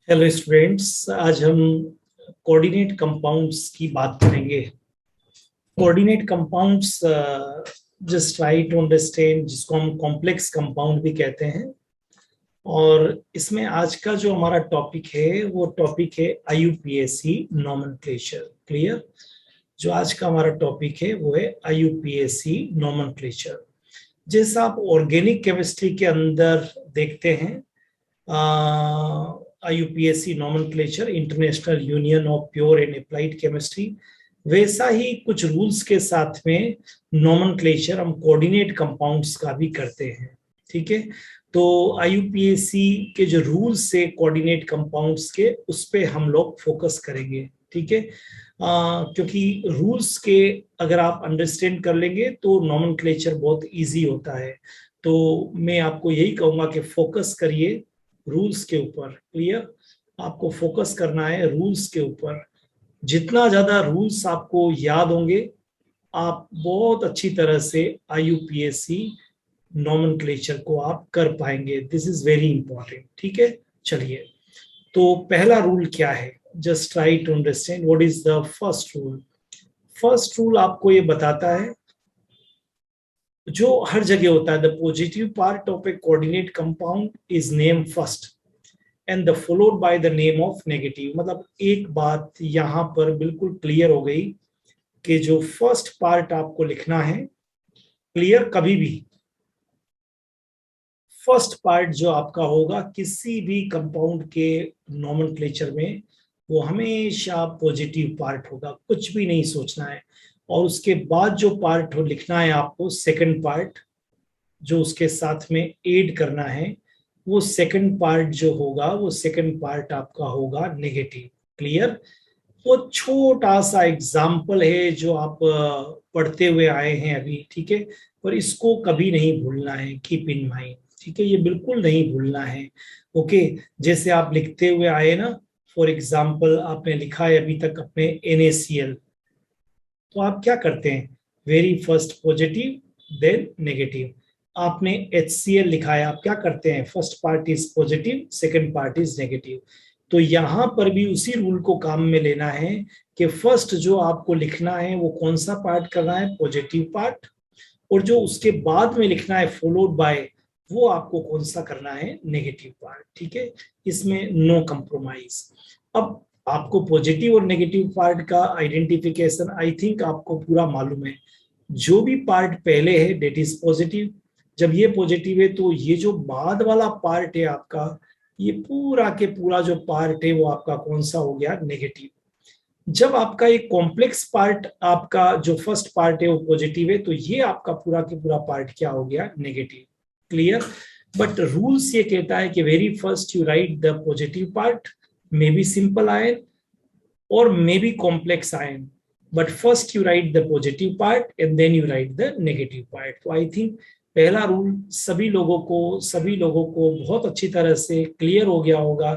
Hello students, आज हम coordinate compounds की बात करेंगे। Coordinate compounds just try to understand, जिसको हम कॉम्प्लेक्स कंपाउंड भी कहते हैं। और इसमें आज का जो हमारा टॉपिक है वो टॉपिक है आईयूपीएसी नोमेनक्लेचर। क्लियर? जो आज का हमारा टॉपिक है वो है आईयूपीएसी नोमेनक्लेचर। जैसा आप ऑर्गेनिक केमिस्ट्री के अंदर देखते हैं, IUPAC nomenclature, international union of pure and applied chemistry, वैसा ही कुछ रूल्स के साथ में नॉमेनक्लेचर हम कोऑर्डिनेट कंपाउंड्स का भी करते हैं। ठीक है, तो IUPAC के जो रूल्स है कोऑर्डिनेट कंपाउंड्स के, उस पे हम लोग फोकस करेंगे। ठीक है, क्योंकि रूल्स के अगर आप अंडरस्टैंड कर लेंगे तो नॉमेनक्लेचर बहुत इजी होता है। तो मैं आपको यही कहूंगा कि फोकस करिए रूल्स के ऊपर। क्लियर? आपको फोकस करना है रूल्स के ऊपर। जितना ज्यादा रूल्स आपको याद होंगे, आप बहुत अच्छी तरह से IUPAC नॉमेनक्लेचर को आप कर पाएंगे। This is very important. ठीक है, चलिए, तो पहला रूल क्या है? Just try to understand what is the first rule. First rule आपको ये बताता है, जो हर जगह होता है, the positive part of a coordinate compound is name first and the followed by the name of negative. मतलब एक बात यहां पर बिल्कुल क्लियर हो गई कि जो फर्स्ट पार्ट आपको लिखना है, क्लियर, कभी भी फर्स्ट पार्ट जो आपका होगा किसी भी कंपाउंड के नॉमेनक्लेचर में, वो हमेशा पॉजिटिव पार्ट होगा। कुछ भी नहीं सोचना है। और उसके बाद जो पार्ट हो लिखना है आपको, सेकंड पार्ट जो उसके साथ में ऐड करना है, वो सेकंड पार्ट जो होगा, वो सेकंड पार्ट आपका होगा नेगेटिव। क्लियर? वो छोटा सा एग्जाम्पल है जो आप पढ़ते हुए आए हैं अभी। ठीक है, पर इसको कभी नहीं भूलना है। Keep in mind. ठीक है, ये बिल्कुल नहीं भूलना है। ओके, जैसे आप लिखते हुए आए ना, फॉर एग्जाम्पल आपने लिखा है अभी तक अपने NaCl, तो आप क्या करते हैं? Very first positive then negative. आपने HCl लिखा है, आप क्या करते हैं? First part is positive, second part is negative. तो यहां पर भी उसी रूल को काम में लेना है कि फर्स्ट जो आपको लिखना है वो कौन सा पार्ट करना है? Positive part. और जो उसके बाद में लिखना है फॉलोड बाय, वो आपको कौन सा करना है? Negative part. ठीक है, इसमें नो कंप्रोमाइज। अब आपको पॉजिटिव और नेगेटिव पार्ट का आइडेंटिफिकेशन आई थिंक आपको पूरा मालूम है। जो भी पार्ट पहले है डेट इज पॉजिटिव। जब ये पॉजिटिव है तो ये जो बाद वाला पार्ट है आपका, ये पूरा के पूरा जो पार्ट है वो आपका कौन सा हो गया? नेगेटिव। जब आपका एक कॉम्प्लेक्स पार्ट, आपका जो फर्स्ट पार्ट है वो पॉजिटिव है, तो ये आपका पूरा के पूरा पार्ट क्या हो गया? नेगेटिव। क्लियर? बट रूल्स ये कहता है कि very first you right the positive part, may be simple ion or maybe complex ion, but first you write the positive part and then you write the negative part. तो I think पहला rule सभी लोगों को बहुत अच्छी तरह से clear हो गया होगा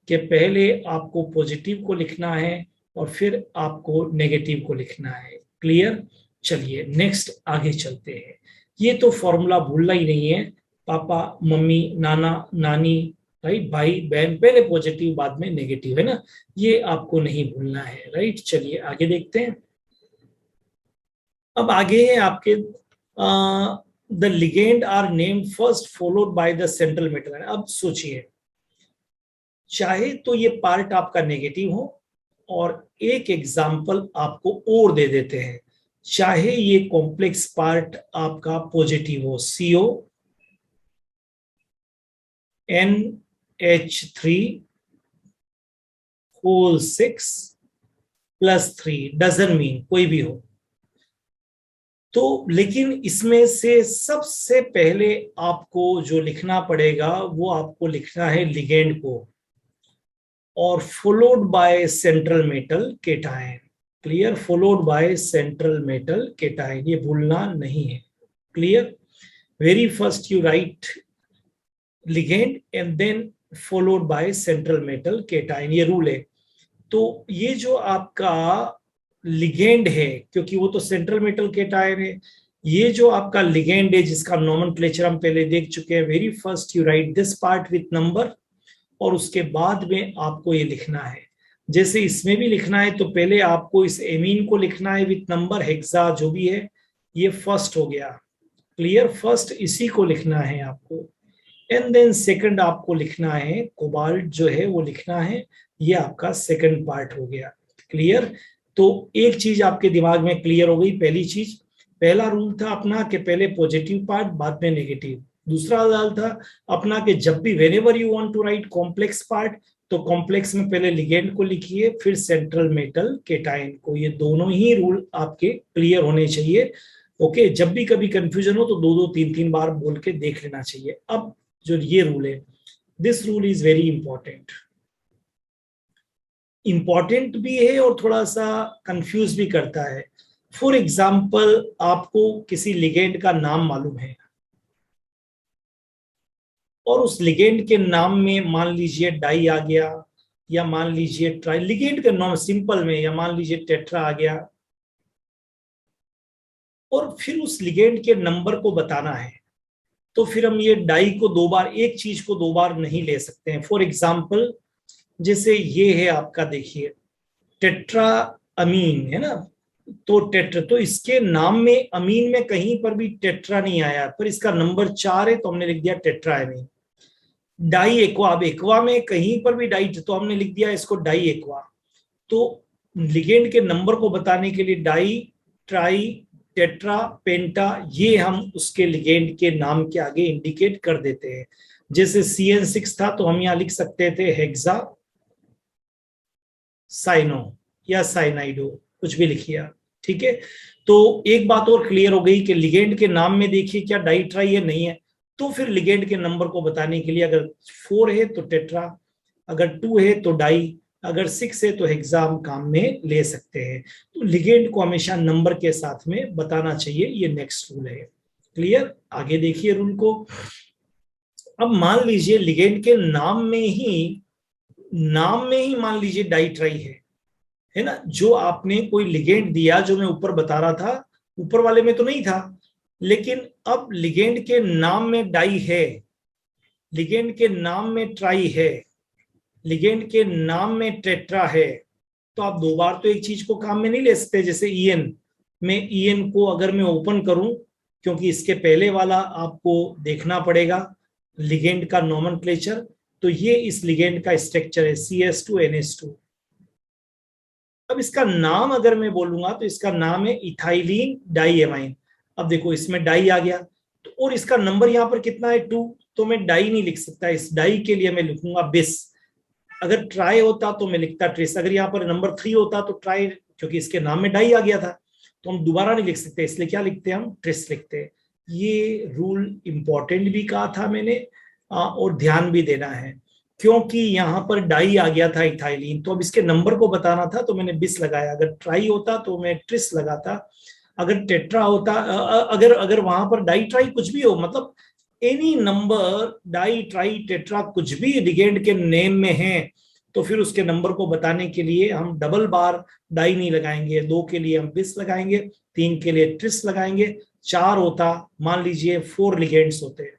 कि पहले आपको पॉजिटिव को लिखना है और फिर आपको नेगेटिव को लिखना है। क्लियर? चलिए नेक्स्ट आगे चलते हैं। ये तो फॉर्मूला भूलना ही नहीं है। पापा, मम्मी, नाना, नानी, राइट, भाई बहन, पहले पॉजिटिव बाद में नेगेटिव, है ना? ये आपको नहीं भूलना है। राइट, चलिए आगे देखते हैं। अब आगे है आपके the ligand are name first followed by the central metal. अब सोचिए, चाहे तो ये पार्ट आपका नेगेटिव हो, और एक एग्जाम्पल आपको और दे देते हैं, चाहे ये कॉम्प्लेक्स पार्ट आपका पॉजिटिव हो, CO NH3 whole 6 +3, doesn't mean कोई भी हो। तो लेकिन इसमें से सबसे पहले आपको जो लिखना पड़ेगा वो आपको लिखना है लिगेंड को, और followed by central metal cation. Clear? Followed by central metal cation, ये भूलना नहीं है। Clear? Very first you write ligand and then followed by central metal cation, ये रूल है। तो ये जो आपका लिगेंड है, क्योंकि वो तो सेंट्रल मेटल केटायन है, ये जो आपका लिगेंड है जिसका नोमेनक्लेचर हम पहले देख चुके हैं, very first you right this part with number, और उसके बाद में आपको ये लिखना है। जैसे इसमें भी लिखना है तो पहले आपको इस एमीन को लिखना है विथ नंबर हेक्सा जो भी है, ये फर्स्ट हो गया। क्लियर, फर्स्ट इसी को लिखना है आपको। एंड देन सेकंड आपको लिखना है कोबाल्ट जो है वो लिखना है, ये आपका सेकंड पार्ट हो गया। क्लियर, तो एक चीज आपके दिमाग में क्लियर हो गई। पहली चीज, पहला रूल था अपना कि पहले पॉजिटिव पार्ट बाद में नेगेटिव। दूसरा रूल था अपना कि जब भी whenever you want to write complex part, तो कॉम्प्लेक्स में पहले लिगेंड को लिखिए फिर सेंट्रल मेटल केटाइन को। ये दोनों ही रूल आपके क्लियर होने चाहिए। ओके, जब भी कभी कंफ्यूजन हो तो दो दो तीन तीन बार बोल के देख लेना चाहिए। अब जो ये रूल है, this rule is very important. Important भी है और थोड़ा सा कंफ्यूज भी करता है। फॉर एग्जाम्पल, आपको किसी लिगेंड का नाम मालूम है और उस लिगेंड के नाम में मान लीजिए डाई आ गया, या मान लीजिए ट्राई, लिगेंड का नाम सिंपल में, या मान लीजिए टेट्रा आ गया, और फिर उस लिगेंड के नंबर को बताना है, तो फिर हम ये डाई को दो बार, एक चीज को दो बार नहीं ले सकते हैं। फॉर एग्जाम्पल, जैसे ये है आपका, देखिए टेट्रा अमीन है ना, तो टेट्रा, तो इसके नाम में अमीन में कहीं पर भी टेट्रा नहीं आया, पर इसका नंबर 4 है तो हमने लिख दिया टेट्रा अमीन। डाई एक्वा, अब एक्वा में कहीं पर भी डाई, तो हमने लिख दिया इसको डाई एक्वा। तो लिगेंड के नंबर को बताने के लिए डाई, ट्राई, टेट्रा, पेंटा, ये हम उसके लिगेंड के नाम के आगे इंडिकेट कर देते हैं। जैसे CN6 था तो हम यहां लिख सकते थे हेक्सा साइनो या साइनाइडो, कुछ भी लिखिए आप, ठीक है। तो एक बात और क्लियर हो गई कि लिगेंड के नाम में देखिए क्या डाई ट्राई है, नहीं है, तो फिर लिगेंड के नंबर को बताने के लिए अगर 4 है तो टेट्रा, अगर 2 है तो डाई, अगर 6 है तो हेक्साम काम में ले सकते हैं। तो लिगेंड को हमेशा नंबर के साथ में बताना चाहिए, ये नेक्स्ट रूल है। क्लियर, आगे देखिए रूल को। अब मान लीजिए लिगेंड के नाम में ही मान लीजिए डाई ट्राई है ना, जो आपने कोई लिगेंड दिया जो मैं ऊपर बता रहा था, ऊपर वाले में तो नहीं था, लेकिन अब लिगेंड के नाम में डाई है, लिगेंड के नाम में ट्राई है, लिगेंड के नाम में टेट्रा है, तो आप दो बार तो एक चीज को काम में नहीं ले सकते। जैसे ईएन में, ईएन को अगर मैं ओपन करूं, क्योंकि इसके पहले वाला आपको देखना पड़ेगा लिगेंड का नोमेनक्लेचर, तो ये इस लिगेंड का स्ट्रक्चर है CS2NH2। अब इसका नाम अगर मैं बोलूंगा तो इसका नाम है इथाइलिन डाईएमाइन। अब देखो इसमें डाई आ गया, तो और इसका नंबर यहाँ पर कितना है 2, तो मैं डाई नहीं लिख सकता, इस डाई के लिए मैं लिखूंगा बिस। अगर ट्राई होता तो मैं लिखता ट्रिस, अगर यहाँ पर नंबर 3 होता तो ट्राई, क्योंकि इसके नाम में डाई आ गया था तो हम दोबारा नहीं लिख सकते, इसलिए क्या लिखते हैं, हम ट्रिस लिखते हैं। ये रूल इंपॉर्टेंट भी कहा था मैंने, और ध्यान भी देना है, क्योंकि यहाँ पर डाई आ गया था इथाइलिन, तो अब इसके नंबर को बताना था तो मैंने बिस लगाया। अगर ट्राई होता तो मैं ट्रिस लगाता, अगर टेट्रा होता, अगर अगर वहां पर डाई ट्राई कुछ भी हो, मतलब any number di tri tetra कुछ भी लिगेंड के नेम में है, तो फिर उसके नंबर को बताने के लिए हम डबल बार डाई नहीं लगाएंगे, 2 के लिए हम बिस लगाएंगे, 3 के लिए ट्रिस लगाएंगे, 4 होता, मान लीजिए 4 लिगेंड्स होते,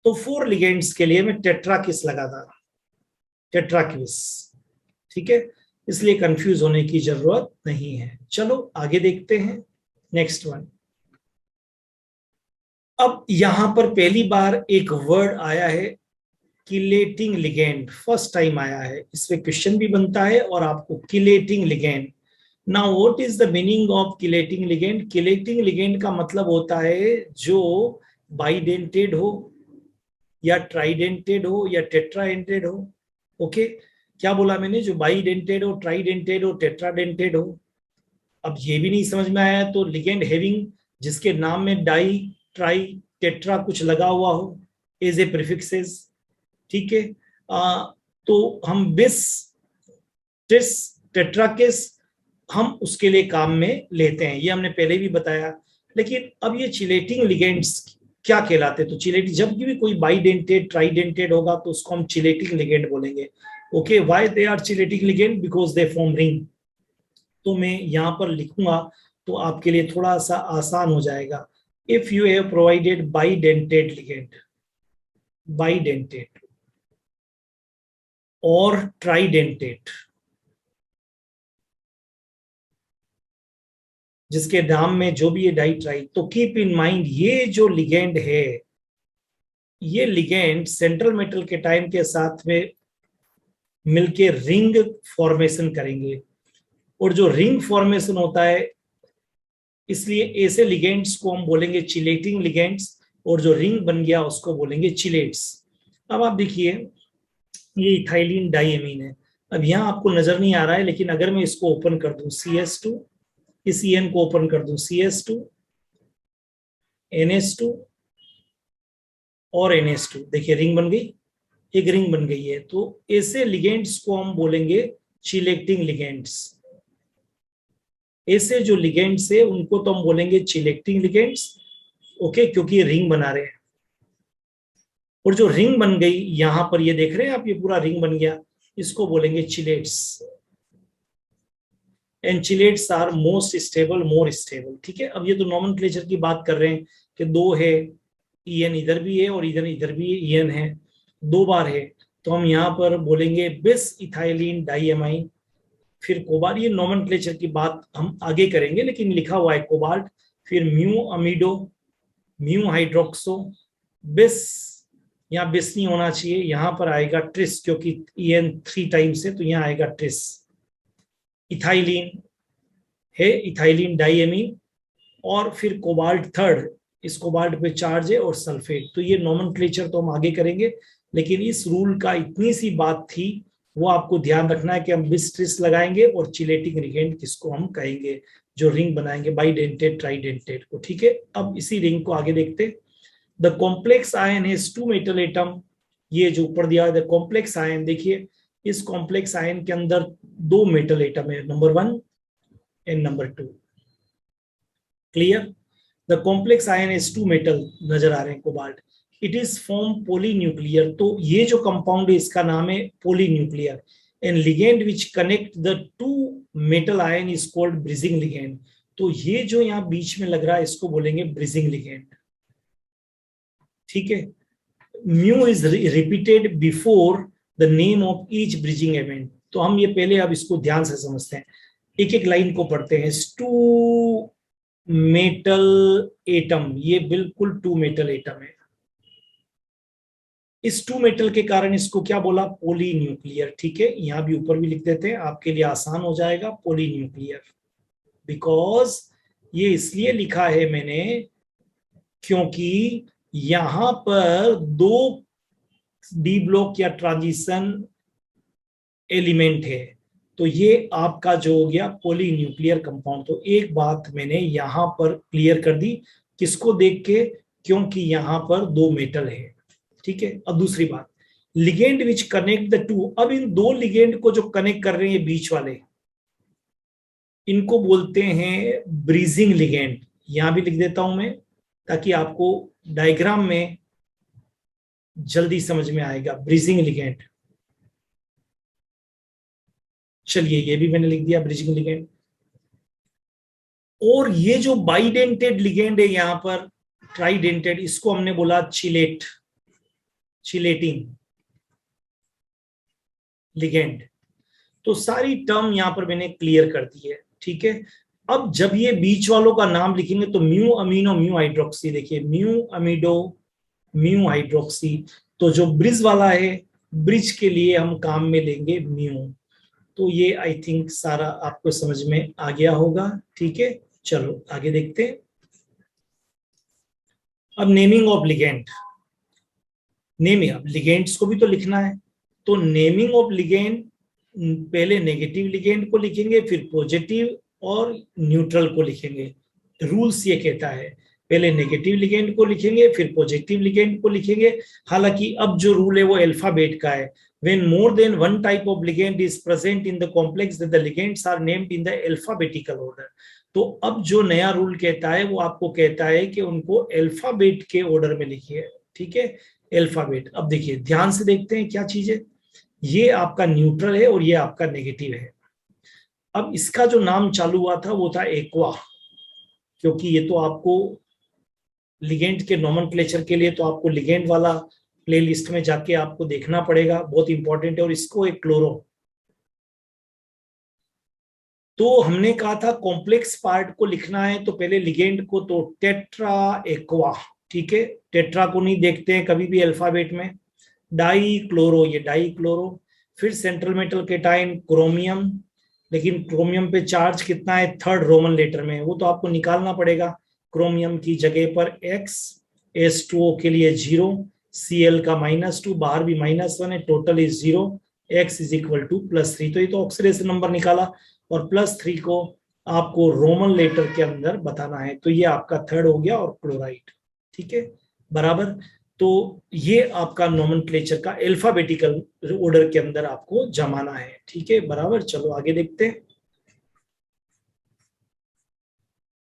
तो 4 लिगेंड्स के लिए मैं टेट्रा किस लगाता, टेट्रा किस, ठीक है। इसलिए कंफ्यूज होने की जरूरत नहीं है। चलो आगे देखते हैं नेक्स्ट वन। अब यहां पर पहली बार एक वर्ड आया है किलेटिंग लिगेंड, फर्स्ट टाइम आया है, इसमें क्वेश्चन भी बनता है और आपको chelating ligand. Now what is the meaning of chelating ligand? Chelating ligand का मतलब होता है जो बाइडेंटेड हो, या ट्राइडेंटेड हो, या टेट्राडेंटेड हो। ओके, क्या बोला मैंने? जो बाइडेंटेड हो, ट्राइडेंटेड हो, टेट्राडेंटेड हो। अब ये भी नहीं समझ में आया तो लिगेंड हैविंग, जिसके नाम में डाई ट्राई टेट्रा कुछ लगा हुआ हो एज ए प्रीफिक्सेस, ठीक है। तो हम बिस, ट्रिस, टेट्राकिस हम उसके लिए काम में लेते हैं, ये हमने पहले भी बताया। लेकिन अब ये चिलेटिंग लिगेंड्स क्या कहलाते हैं? तो चिलेटिंग, जब भी कोई बाइडेंटेड ट्राइडेंटेड होगा तो उसको हम चिलेटिंग लिगेंड बोलेंगे। Okay, why they are chelating ligand? Because they form ring. तो मैं यहाँ पर लिखूंगा तो आपके लिए थोड़ा सा आसान हो जाएगा। if you have provided bidentate ligand, bidentate or tridentate, जिसके नाम में जो भी ये डाई ट्राई, तो कीप इन माइंड ये जो लिगेंड है, ये लिगेंड सेंट्रल मेटल के टाइम के साथ में मिलके रिंग फॉर्मेशन करेंगे, और जो रिंग फॉर्मेशन होता है, इसलिए ऐसे लिगेंड्स को हम बोलेंगे चिलेटिंग लिगेंड्स, और जो रिंग बन गया उसको बोलेंगे चिलेट्स। अब आप देखिए ये इथाइलिन डाइएमीन है। अब यहाँ आपको नजर नहीं आ रहा है, लेकिन अगर मैं इसको ओपन कर दूं CS2, इस EN को ओपन कर दूं CS2, NH2 और NH2, देखिए रिंग बन गई, एक रिंग बन गई है। तो ऐसे लिगेंड्स को हम बोलेंगे चिलेक्टिंग लिगेंड्स। ऐसे जो लिगेंड्स है उनको तो हम बोलेंगे चिलेक्टिंग लिगेंड्स, ओके, क्योंकि ये रिंग बना रहे हैं। और जो रिंग बन गई यहां पर, ये देख रहे हैं आप, ये पूरा रिंग बन गया, इसको बोलेंगे chelates. And chelates are most stable, more stable, ठीक है। अब ये तो नॉमेनक्लेचर की बात कर रहे हैं कि दो है, EN इधर भी है और इधर भी EN है, दो बार है, तो हम यहाँ पर बोलेंगे बिस इथाइलिन डाइएमाइन, फिर कोबाल्ट। ये नॉमेनक्लेचर की बात हम आगे करेंगे, लेकिन लिखा हुआ है कोबाल्ट, फिर म्यू अमीडो, म्यू हाइड्रोक्सो, बिस, यहाँ बिस नहीं होना चाहिए, यहाँ पर आएगा ट्रिस, क्योंकि EN 3 टाइम्स है तो यहाँ आएगा ट्रिस। इथाइलिन है, इथाइलिन डाइएमीन, और फिर कोबाल्ट थर्ड, इस कोबाल्ट पे चार्ज है, और सल्फेट। तो ये नॉमेनक्लेचर तो हम आगे करेंगे, लेकिन इस रूल का इतनी सी बात थी, वो आपको ध्यान रखना है कि हम बिस ट्रिस लगाएंगे और चिलेटिंग लिगेंड किसको हम कहेंगे, जो रिंग बनाएंगे बाइडेंटेट ट्राइडेंटेट को, ठीक है। अब इसी रिंग को आगे देखते। The complex ion has 2 metal atom, ये जो ऊपर दिया है कॉम्प्लेक्स आयन, देखिए इस कॉम्प्लेक्स आयन के अंदर 2 मेटल एटम है, number 1 and number 2, clear. The complex ion is 2 metal, नजर आ रहे हैं cobalt, it is form polynuclear, तो ये जो कंपाउंड है इसका नाम है polynuclear. And ligand which connect the 2 metal ion is called bridging ligand, तो ये जो यहाँ बीच में लग रहा है इसको बोलेंगे ब्रिजिंग लिगेंड, ठीक है। Mu is repeated before the name of each bridging event, तो हम ये पहले अब इसको ध्यान से समझते हैं, एक एक लाइन को पढ़ते हैं। 2 मेटल एटम, ये बिल्कुल 2 मेटल एटम है, इस 2 मेटल के कारण इसको क्या बोला, पोलीन्यूक्लियर, ठीक है। यहां भी ऊपर भी लिख देते हैं, आपके लिए आसान हो जाएगा, पोलीन्यूक्लियर। बिकॉज ये इसलिए लिखा है मैंने क्योंकि यहां पर 2 डी ब्लॉक या ट्रांजिशन एलिमेंट है, तो ये आपका जो हो गया पॉलीन्यूक्लियर कंपाउंड। तो एक बात मैंने यहां पर क्लियर कर दी, किसको देख के, क्योंकि यहां पर 2 मेटल है, ठीक है। अब दूसरी बात, लिगेंड विच कनेक्ट द 2, अब इन 2 लिगेंड को जो कनेक्ट कर रहे हैं बीच वाले, इनको बोलते हैं ब्रीजिंग लिगेंड। यहां भी लिख देता हूं मैं, ताकि आपको डायग्राम में जल्दी समझ में आएगा, ब्रीजिंग लिगेंड। चलिए ये भी मैंने लिख दिया, ब्रिजिंग लिगेंड। और ये जो बाइडेंटेड लिगेंड है यहां पर, ट्राइडेंटेड, इसको हमने बोला चिलेट, चिलेटिंग लिगेंड। तो सारी टर्म यहां पर मैंने क्लियर कर दी है, ठीक है। अब जब ये बीच वालों का नाम लिखेंगे तो म्यू अमीनो म्यू हाइड्रोक्सी, देखिए म्यू अमीडो म्यू हाइड्रोक्सी, तो जो ब्रिज वाला है, ब्रिज के लिए हम काम में लेंगे म्यू। तो ये आई थिंक सारा आपको समझ में आ गया होगा, ठीक है। चलो आगे देखते हैं। अब नेमिंग ऑफ लिगेंड, नेमिंग, अब लिगेंड्स को भी तो लिखना है, तो नेमिंग ऑफ लिगेंड, पहले नेगेटिव लिगेंड को लिखेंगे, फिर पॉजिटिव और न्यूट्रल को लिखेंगे। रूल्स ये कहता है पहले नेगेटिव लिगेंड को लिखेंगे, फिर पॉजिटिव लिगेंड को लिखेंगे। हालांकि अब जो रूल है वो अल्फाबेट का है, when more than one type of ligand is present in the complex, that the ligands are named in the alphabetical order। तो अब जो नया रूल कहता है वो आपको कहता है कि उनको अल्फाबेट के ऑर्डर में लिखिए, ठीक है, अल्फाबेट। अब देखिए ध्यान से देखते हैं क्या चीज है, ये आपका न्यूट्रल है और ये आपका नेगेटिव है। अब इसका जो नाम चालू हुआ था वो था एक्वा, क्योंकि ये तो आपको लिगेंड के नोमेनक्लेचर के लिए तो आपको लिगेंड वाला प्लेलिस्ट में जाके आपको देखना पड़ेगा, बहुत इंपॉर्टेंट है। और इसको एक क्लोरो, तो हमने कहा था कॉम्प्लेक्स पार्ट को लिखना है तो पहले लिगेंड को तो टेट्रा एक्वा, ठीक है, टेट्रा को नहीं देखते हैं कभी भी अल्फाबेट में, डाई क्लोरो, ये डाई क्लोरो। फिर सेंट्रल मेटल केटाइन क्रोमियम, लेकिन क्रोमियम पे चार्ज कितना है, थर्ड रोमन लेटर में, वो तो आपको निकालना पड़ेगा। क्रोमियम की जगह पर X, H2O के लिए 0, Cl का -2, बाहर भी -1 है, total is 0, X is equal to +3। तो ये तो ऑक्सीडेशन नंबर निकाला, और +3 को आपको रोमन लेटर के अंदर बताना है, तो ये आपका थर्ड हो गया, और क्लोराइड, ठीक है, बराबर। तो ये आपका नोमेनक्लेचर का अल्फाबेटिकल ऑर्डर के अंदर आपको जमाना है, ठीक है, बराबर। चलो आगे देखते हैं।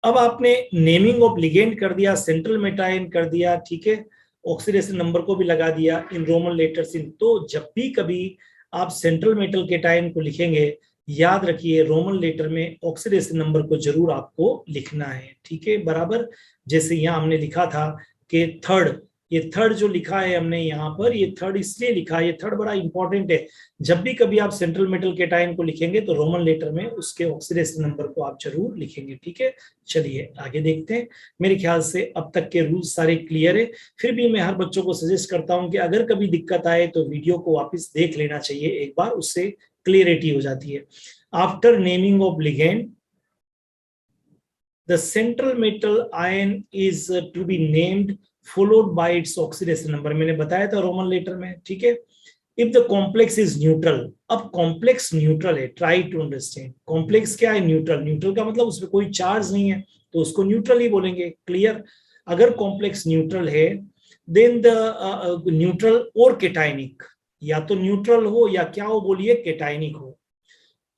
अब आपने नेमिंग ऑफ लिगेंड कर दिया, सेंट्रल मेटाइन कर दिया, ठीक है, ऑक्सीडेशन नंबर को भी लगा दिया इन रोमन लेटर्स इन। तो जब भी कभी आप सेंट्रल मेटल केटाइन को लिखेंगे, याद रखिए रोमन लेटर में ऑक्सीडेशन नंबर को जरूर आपको लिखना है, ठीक है, बराबर। जैसे यहाँ हमने लिखा था कि थर्ड, ये थर्ड जो लिखा है हमने यहाँ पर, ये थर्ड इसलिए लिखा है, ये थर्ड बड़ा इंपॉर्टेंट है। जब भी कभी आप सेंट्रल मेटल केटाइन को लिखेंगे तो रोमन लेटर में उसके ऑक्सीडेशन नंबर को आप जरूर लिखेंगे, ठीक है। चलिए आगे देखते हैं। मेरे ख्याल से अब तक के रूल्स सारे क्लियर है। फिर भी मैं हर बच्चों को सजेस्ट करता हूं कि अगर कभी दिक्कत आए तो वीडियो को वापस देख लेना चाहिए एक बार, उससे क्लियरिटी हो जाती है। After naming of ligand, the central metal ion is to be named followed by its oxidation number, मैंने बताया था रोमन लेटर में, ठीक है। If the complex is neutral, अब कॉम्प्लेक्स न्यूट्रल है, ट्राई टू अंडरस्टैंड। कॉम्प्लेक्स क्या है, न्यूट्रल, न्यूट्रल का मतलब उसमें कोई चार्ज नहीं है तो उसको न्यूट्रल ही बोलेंगे, क्लियर। अगर कॉम्प्लेक्स न्यूट्रल है देन द न्यूट्रल और केटाइनिक, या तो न्यूट्रल हो या क्या हो बोलिए, केटाइनिक हो,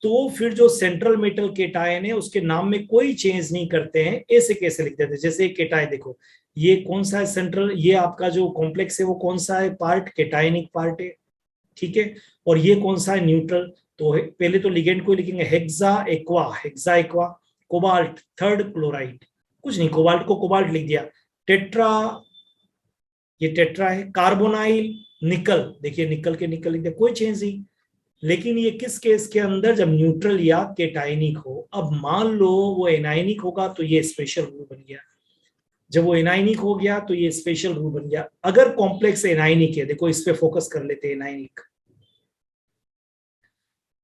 तो फिर जो सेंट्रल मेटल केटायन है उसके नाम में कोई चेंज नहीं करते हैं, ऐसे कैसे लिख देते हैं। जैसे केटायन देखो, ये कौन सा है सेंट्रल, ये आपका जो कॉम्प्लेक्स है वो कौन सा है पार्ट, केटायनिक पार्ट है, ठीक है। और ये कौन सा है, न्यूट्रल। तो पहले तो लिगेंड को लिखेंगे hexa aqua, hexa aqua. Cobalt third chloride, कुछ नहीं, कोबाल्ट को कोबाल्ट लिख दिया। टेट्रा, ये टेट्रा है। कार्बोनाइल निकल, देखिए निकल के निकल लिख दिया, कोई चेंज नहीं। लेकिन ये किस केस के अंदर, जब न्यूट्रल या केटाइनिक हो। अब मान लो वो एनाइनिक होगा तो ये स्पेशल रूल बन गया, जब वो एनाइनिक हो गया तो ये स्पेशल रूल बन गया। अगर कॉम्प्लेक्स एनाइनिक है, देखो इस पे फोकस कर लेते हैं, anionic,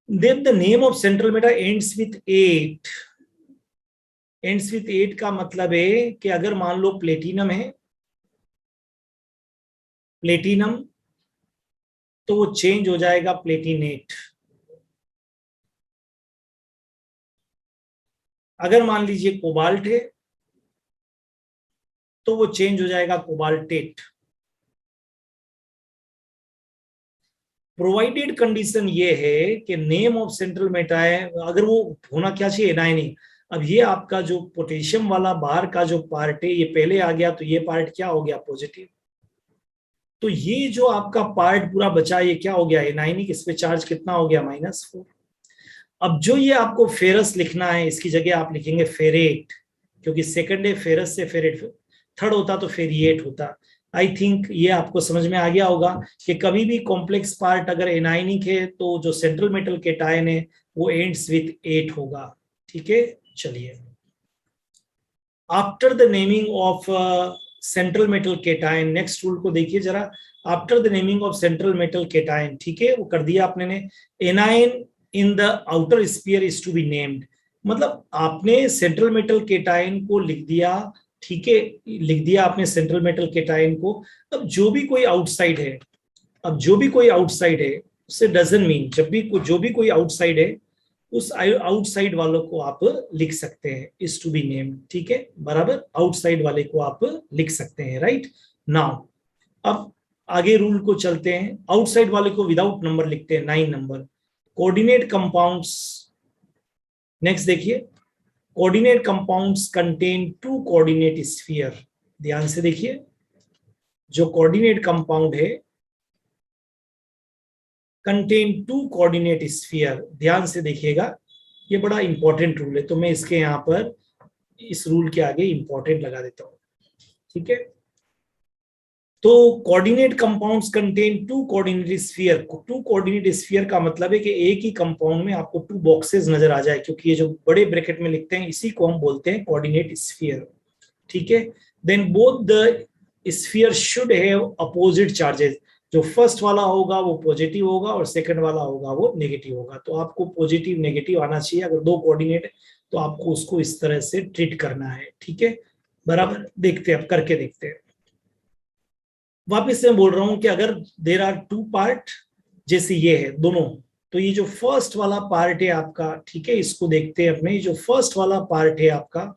then the name of central metal ends with 8। Ends with 8 का मतलब है कि अगर मान लो प्लेटिनम है, प्लेटिनम, तो वो चेंज हो जाएगा प्लेटिनेट। अगर मान लीजिए कोबाल्ट है तो वो चेंज हो जाएगा कोबाल्टेट। प्रोवाइडेड कंडीशन ये है कि नेम ऑफ सेंट्रल मेटा है, अगर वो होना क्या चाहिए, एनायनिक। अब ये आपका जो पोटेशियम वाला बाहर का जो पार्ट है ये पहले आ गया तो ये पार्ट क्या हो गया, पॉजिटिव। तो ये जो आपका पार्ट पूरा बचा ये क्या हो गया, एनायनिक, इस पे चार्ज कितना हो गया, -4। अब जो ये आपको फेरस लिखना है, इसकी जगह आप लिखेंगे फेरेट, क्योंकि सेकंड है फेरस से फेरेट, थर्ड होता तो फेरिएट होता। आई थिंक ये आपको समझ में आ गया होगा कि कभी भी कॉम्प्लेक्स पार्ट अगर एनायनिक है तो जो सेंट्रल मेटल केटायन है वो एंड्स विथ 8 होगा, ठीक है। चलिए, after the naming of central metal cation, next rule को देखिए जरा। After the naming of central metal cation, ठीक है, वो कर दिया आपने ने। Anion in the outer sphere is to be named, मतलब आपने सेंट्रल मेटल केटायन को लिख दिया, ठीक है, लिख दिया आपने सेंट्रल मेटल केटायन को। अब जो भी कोई आउटसाइड है, अब जो भी कोई आउटसाइड है उससे डजंट मीन, जब भी जो भी कोई आउटसाइड है उस आउटसाइड वालों को आप लिख सकते हैं, इज टू बी नेम्ड, ठीक है, बराबर। आउटसाइड वाले को आप लिख सकते हैं, राइट नाउ। अब आगे रूल को चलते हैं, आउटसाइड वाले को विदाउट नंबर लिखते हैं, 9 नंबर। कोऑर्डिनेट कंपाउंड्स, नेक्स्ट देखिए, coordinate compounds contain 2 coordinate sphere. ध्यान से देखिए, जो कोऑर्डिनेट कंपाउंड है कंटेन 2 कोऑर्डिनेट स्फीयर, ध्यान से देखिएगा, ये बड़ा इंपॉर्टेंट रूल है, तो मैं इसके यहां पर इस रूल के आगे इंपॉर्टेंट लगा देता हूं। ठीक है। तो coordinate compounds contain two coordinate sphere. Two coordinate sphere का मतलब है कि एक ही कंपाउंड में आपको टू बॉक्सेस नजर आ जाए, क्योंकि ये जो बड़े ब्रैकेट में लिखते हैं इसी को हम बोलते हैं कोऑर्डिनेट स्फीयर। ठीक है। Then both the sphere should have opposite charges. जो फर्स्ट वाला होगा वो पॉजिटिव होगा और सेकंड वाला होगा वो नेगेटिव होगा। तो आपको पॉजिटिव नेगेटिव आना चाहिए। अगर दो कोऑर्डिनेट है तो आपको उसको इस तरह से ट्रीट करना है। ठीक है, बराबर। देखते हैं, अब करके देखते हैं। वापिस से मैं बोल रहा हूं कि अगर देर आर टू पार्ट, जैसे ये है दोनों, तो ये जो फर्स्ट वाला पार्ट है आपका, ठीक है, इसको देखते हैं अपने। जो फर्स्ट वाला पार्ट है आपका,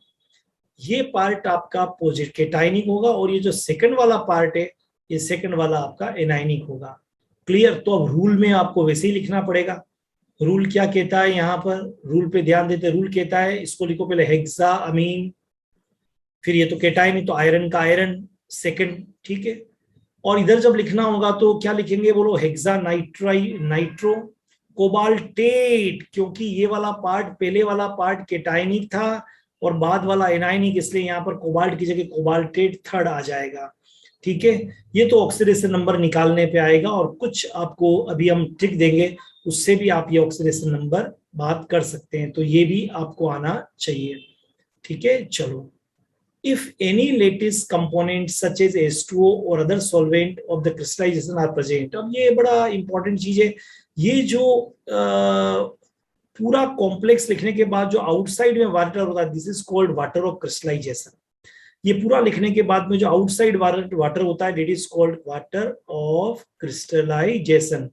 ये पार्ट आपका पॉजिटिव केटाइनिक होगा, और ये जो सेकंड वाला पार्ट है, ये सेकंड वाला आपका एनाइनिक होगा। क्लियर। तो अब रूल में आपको वैसे ही लिखना पड़ेगा। रूल क्या कहता है यहाँ पर, रूल पे ध्यान देते। रूल कहता है, इसको लिखो पहले हेक्सा अमीन, फिर ये तो केटाइन, तो आयरन का आयरन सेकंड। ठीक है। और इधर जब लिखना होगा तो क्या लिखेंगे, बोलो, हेक्सा नाइट्राई नाइट्रो कोबाल्टेट, क्योंकि ये वाला पार्ट, पहले वाला पार्ट केटाइनिक था और बाद वाला एनाइनिक, इसलिए यहाँ पर कोबाल्ट की जगह कोबाल्टेट थर्ड आ जाएगा। ठीक है। ये तो ऑक्सीडेशन नंबर निकालने पे आएगा, और कुछ आपको अभी हम ट्रिक देंगे, उससे भी आप ये ऑक्सीडेशन नंबर बात कर सकते हैं। तो ये भी आपको आना चाहिए। ठीक है, चलो। If any lattice component such as H2O or other solvent of the crystallization are present। अब ये बड़ा इंपॉर्टेंट चीज है। ये जो पूरा कॉम्प्लेक्स लिखने के बाद जो आउटसाइड में वाटर होता है, this is called water of crystallization. ये पूरा लिखने के बाद में जो आउटसाइड वाटर होता है, that is called water of crystallization.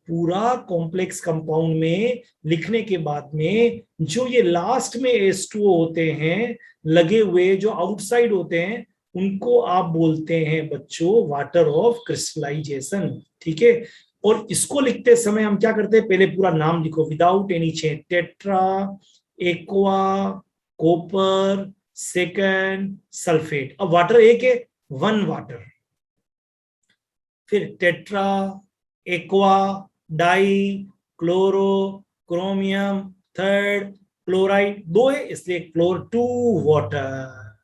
पूरा कॉम्प्लेक्स कंपाउंड में लिखने के बाद में जो ये लास्ट में H2O होते हैं लगे हुए, जो आउटसाइड होते हैं, उनको आप बोलते हैं बच्चों वाटर ऑफ क्रिस्टलाइजेशन। ठीक है। और इसको लिखते समय हम क्या करते हैं, पहले पूरा नाम लिखो without any change. Tetra, aqua, copper, second, sulphate. अब वाटर एक है, वन वाटर। फिर tetra, aqua, di, chloro, chromium, third, chloride, दो है इसलिए क्लोर, टू वाटर।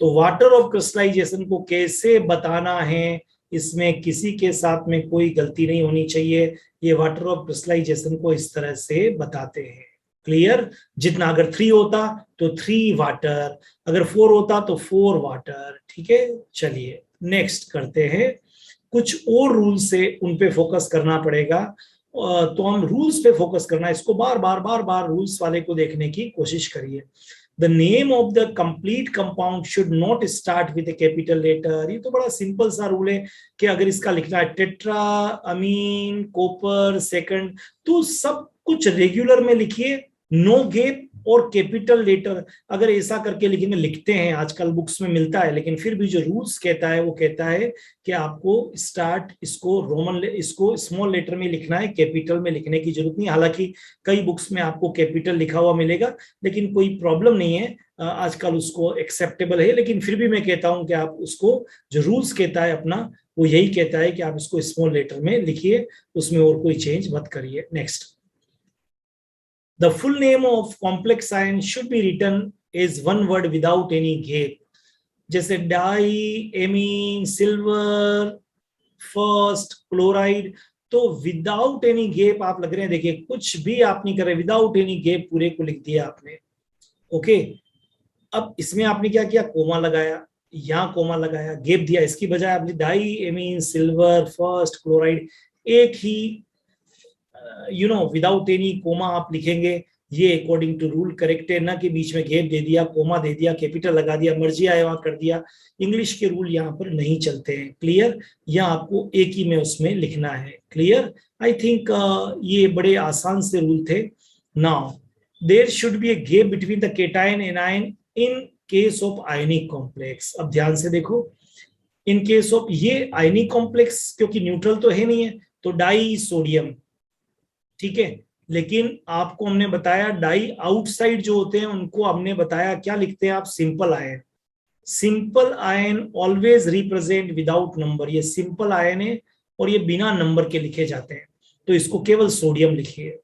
तो वाटर ऑफ क्रिस्टलाइजेशन को कैसे बताना है, इसमें किसी के साथ में कोई गलती नहीं होनी चाहिए। ये वाटर ऑफ क्रिस्टलाइजेशन को इस तरह से बताते हैं। क्लियर। जितना, अगर 3 होता तो 3 वाटर, अगर 4 होता तो 4 वाटर। ठीक है, चलिए नेक्स्ट करते हैं। कुछ और रूल्स से उन पे फोकस करना पड़ेगा। तो हम रूल्स पे फोकस करना, इसको बार बार रूल्स वाले को देखने की कोशिश करिए। The name of the complete compound should not start with a capital letter. ये तो बड़ा सिंपल सा रूल है कि अगर इसका लिखना है टेट्रा अमीन कॉपर सेकंड, तो सब कुछ रेगुलर में लिखिए, नो गैप और कैपिटल लेटर। अगर ऐसा करके लिखेंगे, लिखते हैं आजकल बुक्स में मिलता है, लेकिन फिर भी जो रूल्स कहता है वो कहता है कि आपको स्टार्ट इसको रोमन, इसको स्मॉल लेटर में लिखना है, कैपिटल में लिखने की जरूरत नहीं। हालांकि कई बुक्स में आपको कैपिटल लिखा हुआ मिलेगा, लेकिन कोई प्रॉब्लम नहीं है, आजकल उसको एक्सेप्टेबल है। लेकिन फिर भी मैं कहता हूं कि आप उसको, जो रूल्स कहता है अपना, वो यही कहता है कि आप इसको स्मॉल लेटर में लिखिए, उसमें और कोई चेंज मत करिए। Next, the full name of complex ion should be written as one word without any gap। जैसे di, amine, silver, first, chloride, तो विदाउट एनी गैप आप लग रहे हैं, देखिए कुछ भी आप नहीं कर रहे, विदाउट एनी गैप पूरे को लिख दिया आपने। ओके। अब इसमें आपने क्या किया, कोमा लगाया, यहां कोमा लगाया, गैप दिया, इसकी बजाय आपने di, amine, silver, first, chloride, एक ही विदाउट एनी कोमा आप लिखेंगे। ये अकॉर्डिंग टू रूल करेक्ट है, ना कि बीच में गैप दे दिया, कोमा दे दिया, कैपिटल लगा दिया, मर्जी आए वहां कर दिया। इंग्लिश के रूल यहाँ पर नहीं चलते हैं। क्लियर। या आपको एक ही में उसमें लिखना है। क्लियर। आई थिंक ये बड़े आसान से रूल थे। Now there should be a gap between the cation anion in case of ionic complex. अब ध्यान से देखो, इन केस ऑफ ये आयनिक कॉम्प्लेक्स, क्योंकि न्यूट्रल तो है नहीं है, तो डाई सोडियम। ठीक है। लेकिन आपको हमने बताया डाई आउटसाइड जो होते हैं उनको हमने बताया क्या लिखते हैं आप, simple ion. Simple ion always represent without number. ये सिंपल आयन है और ये बिना नंबर के लिखे जाते हैं, तो इसको केवल सोडियम लिखिए।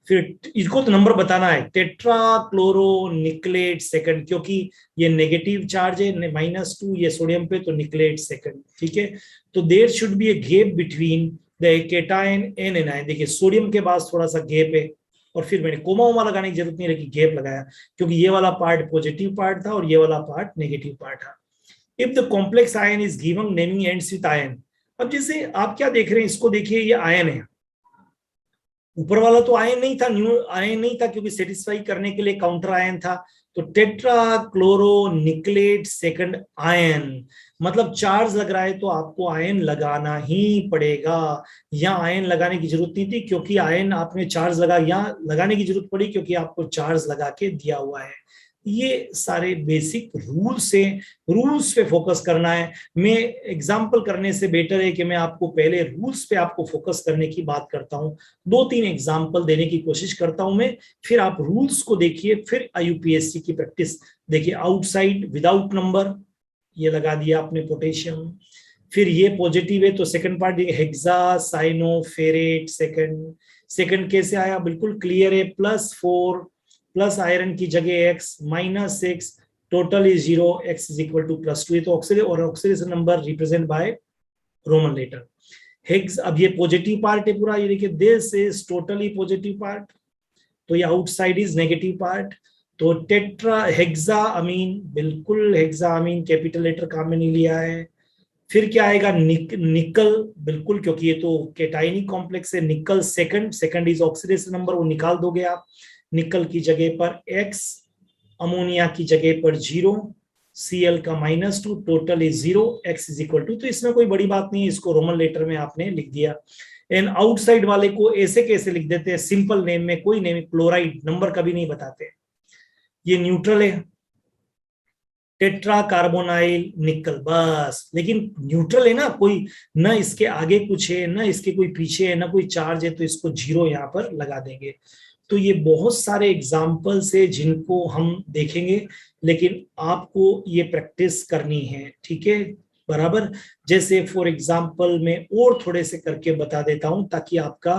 फिर इसको तो नंबर बताना है, टेट्रा क्लोरो निकलेट सेकंड, क्योंकि ये नेगेटिव चार्ज है -2 ये सोडियम पे, तो निकलेट सेकंड, ठीक है। तो there should be a gap between the cation and anion. देखिए सोडियम के पास थोड़ा सा गैप है, और फिर मैंने कोमा वोमा लगाने की जरूरत नहीं रखी, गैप लगाया, क्योंकि ये वाला पार्ट पॉजिटिव पार्ट था और ये वाला पार्ट नेगेटिव पार्ट था। If the complex ion is given naming ends with ion. अब जैसे आप क्या देख रहे हैं, इसको देखिए, ये आयन है, ऊपर वाला तो आयन नहीं था, न्यू आयन नहीं था, क्योंकि सेटिस्फाई करने के लिए काउंटर आयन था। तो टेट्रा क्लोरो निकलेट सेकंड आयन, मतलब चार्ज लग रहा है तो आपको आयन लगाना ही पड़ेगा। यहाँ आयन लगाने की जरूरत नहीं थी, क्योंकि आयन आपने चार्ज लगा, यहाँ लगाने की जरूरत पड़ी क्योंकि आपको चार्ज लगा के दिया हुआ है। ये सारे बेसिक रूल्स से, रूल्स पे फोकस करना है। मैं एग्जाम्पल करने से बेटर है कि मैं आपको पहले रूल्स पे आपको फोकस करने की बात करता हूँ, 2-3 एग्जाम्पल देने की कोशिश करता हूं मैं, फिर आप रूल्स को देखिए, फिर आईयूपीएससी की प्रैक्टिस देखिए। आउटसाइड विदाउट नंबर ये लगा दिया आपने पोटेशियम, फिर ये पॉजिटिव है तो second part hexa cyanoferrate second. Second कैसे आया, बिल्कुल क्लियर है, +4 प्लस आयरन की जगह x -6 total is 0, x is equal to +2। ये तो oxidation number represent by Roman letter. Hex, अब ये पॉजिटिव पार्ट है पूरा, ये देखिए this is totally positive part, तो ये आउटसाइड इज नेगेटिव पार्ट। तो टेट्रा हेक्सा अमीन, बिल्कुल हेक्सा अमीन कैपिटल लेटर काम में नहीं लिया है। फिर क्या आएगा, निकल, बिल्कुल, क्योंकि ये तो केटाइनिक कॉम्प्लेक्स है। Nickel second, second is oxidation number, वो निकाल दोगे आप। निकल की जगह पर x, अमोनिया की जगह पर 0, Cl का -2, total is 0, x is equal to. तो इसमें कोई बड़ी बात नहीं है, इसको रोमन लेटर में आपने लिख दिया। एंड आउटसाइड वाले को ऐसे कैसे लिख देते हैं, सिंपल नेम में, कोई नेम, क्लोराइड, नंबर कभी नहीं बताते। ये न्यूट्रल है, टेट्रा कार्बोनाइल निकल, बस। लेकिन न्यूट्रल है ना, कोई ना इसके आगे कुछ है, ना इसके कोई पीछे है, ना कोई चार्ज है, तो इसको 0 यहाँ पर लगा देंगे। तो ये बहुत सारे एग्जाम्पल्स है जिनको हम देखेंगे, लेकिन आपको ये प्रैक्टिस करनी है, ठीक है, बराबर। जैसे फॉर एग्जाम्पल मैं और थोड़े से करके बता देता हूं ताकि आपका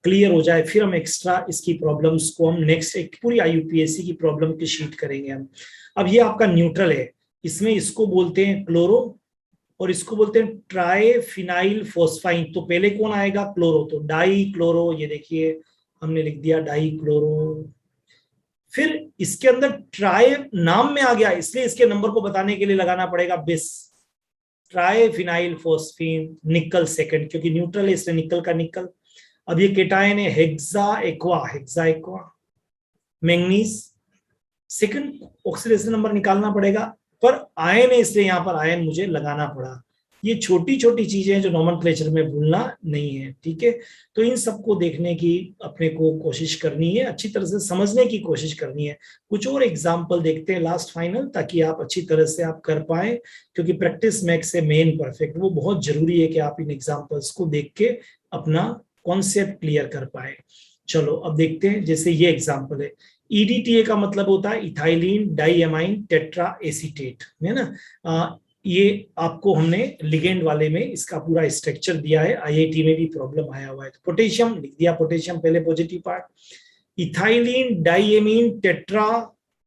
क्लियर हो जाए, फिर हम एक्स्ट्रा इसकी प्रॉब्लम्स को हम नेक्स्ट एक पूरी आईयूपीएससी की प्रॉब्लम की शीट करेंगे हम। अब ये आपका न्यूट्रल है, इसमें इसको बोलते हैं क्लोरो और इसको बोलते हैं ट्राइफिनाइल फोस्फाइन। तो पहले कौन आएगा, क्लोरो, तो डाई क्लोरो, ये देखिए हमने लिख दिया डाई क्लोरो। फिर इसके अंदर ट्राई नाम में आ गया, इसलिए इसके नंबर को बताने के लिए लगाना पड़ेगा बिस, ट्राइफिनाइल फोस्फीन निकल सेकंड, क्योंकि न्यूट्रल है इसलिए निकल का निकल। अब ये केटायन है hexa aqua, hexa aqua. Manganese second oxidation number निकालना पड़ेगा, पर आयन है इसलिए यहां पर आयन मुझे लगाना पड़ा। ये छोटी छोटी चीजें हैं जो नोमेनक्लेचर में भूलना नहीं है, ठीक है। तो इन सबको देखने की अपने को कोशिश करनी है, अच्छी तरह से समझने की कोशिश करनी है। कुछ और एग्जाम्पल देखते हैं लास्ट फाइनल, ताकि आप अच्छी तरह से आप कर पाए, क्योंकि practice makes a man perfect. वो बहुत जरूरी है कि आप इन एग्जाम्पल्स को देख के अपना कॉन्सेप्ट क्लियर कर पाए। चलो अब देखते हैं, जैसे ये एग्जाम्पल है, ईडीटीए का मतलब होता है इथाइलिन डाइएमाइन टेट्रा एसीटेट, है ना। ये आपको हमने लिगेंड वाले में इसका पूरा स्ट्रक्चर दिया है, आईआईटी में भी प्रॉब्लम आया हुआ है। तो पोटेशियम लिख दिया, पोटेशियम पहले positive part, ethylene diamine tetra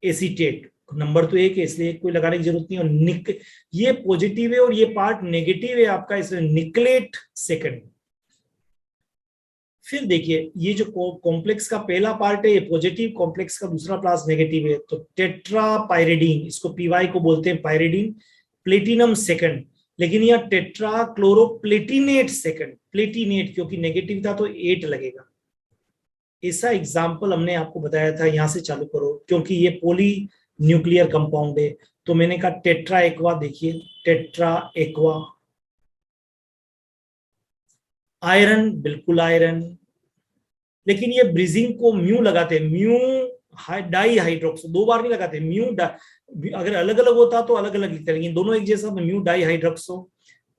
acetate, number तो एक है इसलिए कोई लगाने की जरूरत नहीं। और ये पॉजिटिव है और ये पार्ट नेगेटिव है आपका, इसलिए निकलेट सेकंड। फिर देखिए ये जो कॉम्प्लेक्स का पहला पार्ट है ये पॉजिटिव, कॉम्प्लेक्स का दूसरा पार्ट नेगेटिव है, तो टेट्रा पायरिडीन, इसको पीवाई को बोलते हैं पायरिडीन, प्लेटिनम सेकंड। लेकिन यह tetra chloro Palatinate second, Palatinate क्योंकि नेगेटिव था तो 8 लगेगा। ऐसा एग्जाम्पल हमने आपको बताया था, यहां से चालू करो, क्योंकि ये पॉली न्यूक्लियर कंपाउंड है। तो मैंने कहा टेट्रा एक्वा, देखिए टेट्रा एक्वा, आयरन, बिल्कुल आयरन। लेकिन ये ब्रिजिंग को म्यू लगाते हैं, म्यू डाई हाइड्रोक्सो, 2 बार नहीं लगाते, अगर अलग अलग होता तो अलग अलग लिखते, लेकिन दोनों एक जैसा, तो mu di hydroxo,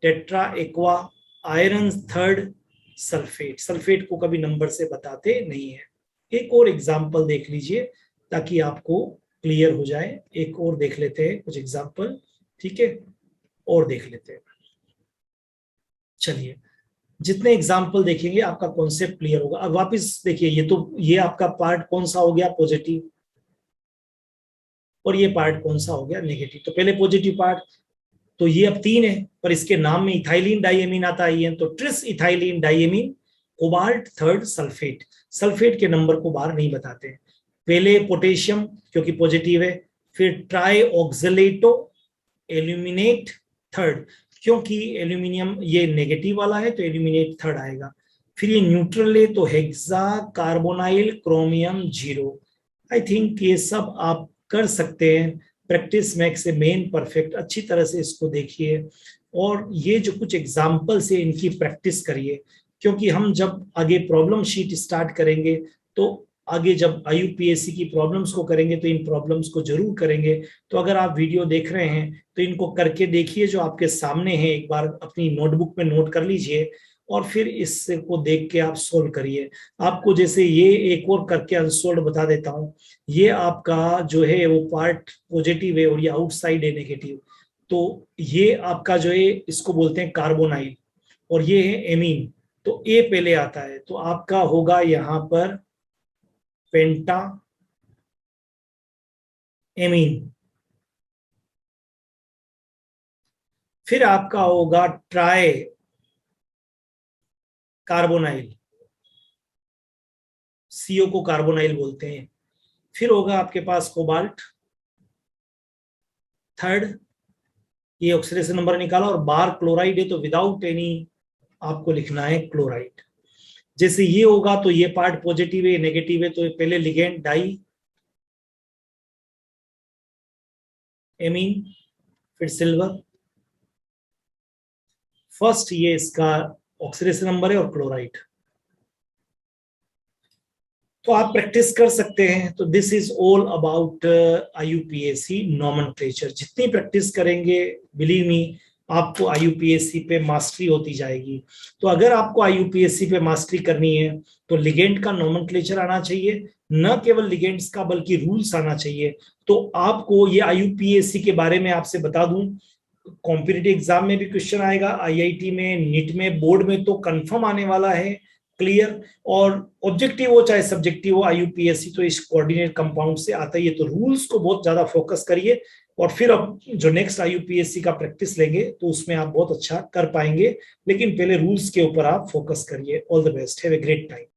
tetra aqua, iron third, sulphate. Sulphate को कभी नंबर से बताते नहीं है। एक और एग्जाम्पल देख लीजिए ताकि आपको क्लियर हो जाए, एक और देख लेते हैं कुछ एग्जाम्पल, ठीक है, और देख लेते हैं। चलिए जितने एग्जाम्पल देखेंगे आपका कॉन्सेप्ट क्लियर होगा। अब वापस देखिए, ये आपका पार्ट कौन सा हो गया, पॉजिटिव, और ये पार्ट कौन सा हो गया, नेगेटिव। तो पहले पॉजिटिव पार्ट, तो ये अब 3 है, पर इसके नाम में इथाइलिन डाइएमीन आता है, तो tris ethylene diamine cobalt third sulphate. Sulphate के नंबर को बाहर नहीं बताते। पहले पोटेशियम क्योंकि पॉजिटिव है, फिर ट्राई ऑक्सलेटो एल्यूमिनेट थर्ड, क्योंकि एल्यूमिनियम ये नेगेटिव वाला है तो एल्यूमिनेट थर्ड आएगा। फिर ये न्यूट्रल है तो hexa carbonyl chromium 0। I think ये सब आप कर सकते हैं। प्रैक्टिस मैक्स से मेन परफेक्ट, अच्छी तरह से इसको देखिए, और ये जो कुछ एग्जाम्पल्स है इनकी प्रैक्टिस करिए, क्योंकि हम जब आगे प्रॉब्लम शीट स्टार्ट करेंगे तो आगे जब IUPAC की प्रॉब्लम्स को करेंगे तो इन प्रॉब्लम्स को जरूर करेंगे। तो अगर आप वीडियो देख रहे हैं तो इनको करके देखिए, जो आपके सामने है एक बार अपनी नोटबुक में नोट कर लीजिए, और फिर इसको देख के आप सोल्व करिए। आपको जैसे ये एक और करके अनसोल्व बता देता हूँ। ये आपका जो है वो पार्ट पॉजिटिव है और ये आउटसाइड है नेगेटिव। तो ये आपका जो है इसको बोलते हैं कार्बोनाइल, और ये है एमीन। तो ए पहले आता है, तो आपका होगा यहां पर पेंटा एमीन। फिर आपका होगा ट्राई कार्बोनाइल, CO को कार्बोनाइल बोलते हैं। फिर होगा आपके पास कोबाल्ट थर्ड, ये ऑक्सीडेशन नंबर निकाला, और बार क्लोराइड है तो विदाउट एनी आपको लिखना है क्लोराइड। जैसे ये होगा तो ये पार्ट पॉजिटिव है, नेगेटिव है, तो पहले लिगेंड डाई एमीन, फिर सिल्वर। फर्स्ट ये इसका ऑक्सीडेशन नंबर है और क्लोराइड। तो आप प्रैक्टिस कर सकते हैं। तो this is all about IUPAC nomenclature. जितनी प्रैक्टिस करेंगे, बिलीव मी, आपको IUPAC पे मास्टरी होती जाएगी। तो अगर आपको IUPAC पे मास्टरी करनी है तो लिगेंड का नॉमेनक्लेचर आना चाहिए, न केवल लिगेंड्स का बल्कि रूल्स आना चाहिए। तो आपको ये IUPAC के बारे में आपसे बता दूं, कॉम्पिटिटिव एग्जाम में भी क्वेश्चन आएगा, IIT में, नीट में, बोर्ड में तो कंफर्म आने वाला है, क्लियर। और ऑब्जेक्टिव हो चाहे सब्जेक्टिव हो, IUPAC तो इस कोऑर्डिनेट कंपाउंड से आता ही है। तो रूल्स को बहुत ज्यादा फोकस करिए, और फिर अब जो नेक्स्ट IUPAC का प्रैक्टिस लेंगे तो उसमें आप बहुत अच्छा कर पाएंगे। लेकिन पहले रूल्स के ऊपर आप फोकस करिए। All the best, have a great time.